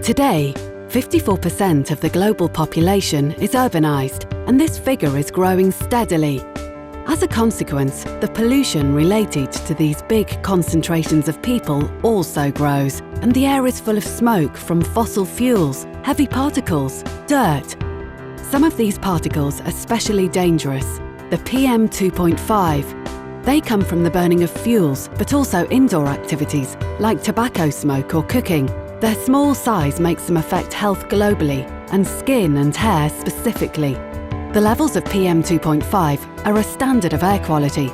Today, 54% of the global population is urbanised, and this figure is growing steadily. As a consequence, the pollution related to these big concentrations of people also grows, and the air is full of smoke from fossil fuels, heavy particles, dirt. Some of these particles are especially dangerous, the PM 2.5. They come from the burning of fuels, but also indoor activities like tobacco smoke or cooking. Their small size makes them affect health globally, and skin and hair specifically. The levels of PM 2.5 are a standard of air quality.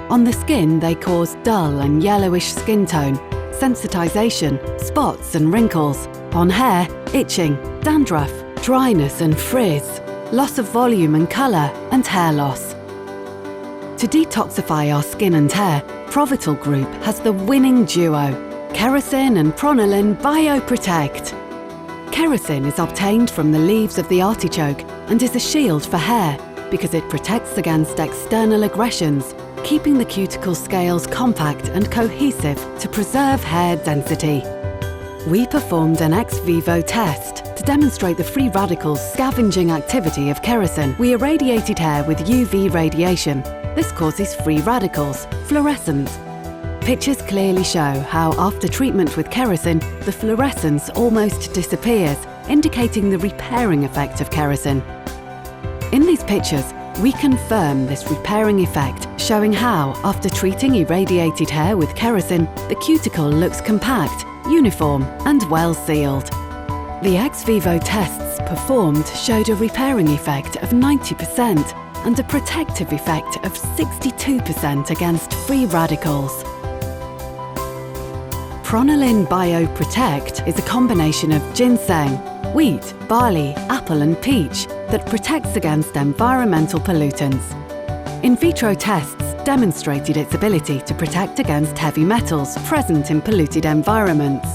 On the skin, they cause dull and yellowish skin tone, sensitization, spots and wrinkles. On hair, itching, dandruff, dryness and frizz, loss of volume and colour, and hair loss. To detoxify our skin and hair, Provital Group has the winning duo, Keracyn and Pronalen Bio-Protect. Keracyn is obtained from the leaves of the artichoke and is a shield for hair because it protects against external aggressions, keeping the cuticle scales compact and cohesive to preserve hair density. We performed an ex vivo test to demonstrate the free radicals scavenging activity of Keracyn. We irradiated hair with UV radiation. This causes free radicals, fluorescence. Pictures clearly show how after treatment with Keracyn, the fluorescence almost disappears, indicating the repairing effect of Keracyn. In these pictures, we confirm this repairing effect, showing how, after treating irradiated hair with Keracyn, the cuticle looks compact, uniform and well sealed. The ex vivo tests performed showed a repairing effect of 90% and a protective effect of 62% against free radicals. Pronalen Bio-Protect is a combination of ginseng, wheat, barley, apple and peach that protects against environmental pollutants. In vitro tests demonstrated its ability to protect against heavy metals present in polluted environments.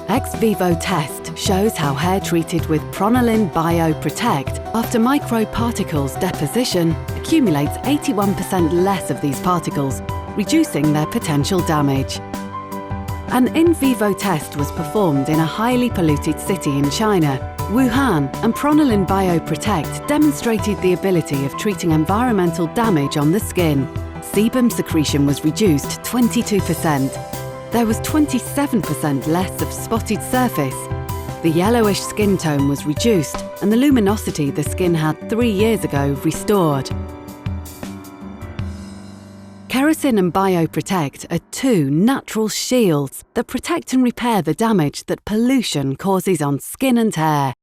Ex vivo test shows how hair treated with Pronalen Bio-Protect after microparticles deposition accumulates 81% less of these particles, reducing their potential damage. An in vivo test was performed in a highly polluted city in China, Wuhan, and Pronalen Bio-Protect demonstrated the ability of treating environmental damage on the skin. Sebum secretion was reduced 22%. There was 27% less of spotted surface. The yellowish skin tone was reduced, and the luminosity the skin had 3 years ago restored. Keracyn and Bio-Protect are two natural shields that protect and repair the damage that pollution causes on skin and hair.